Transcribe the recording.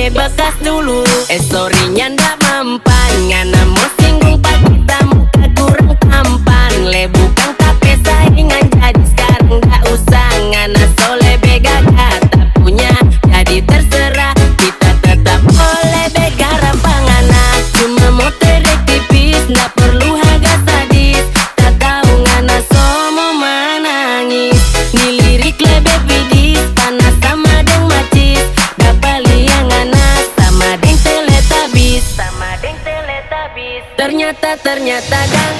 de bekas dulu. Sorry-nya ndak mempan, ngana mau singgung pak kita muka kurang tampan. Le bukan tapi saingan jadi sekarang nggak usah. Ngana soleh bega kata punya, jadi terserah kita tetap boleh bega rampangana. Cuma mau terek tipis, ndak perlu harga sadis. Tak tahu ngana somo menangis, nilirik lebih bidis, panas sama deng macis. Dapat liang ngana sama deng teletabis, sama deng teletabis. Ternyata dan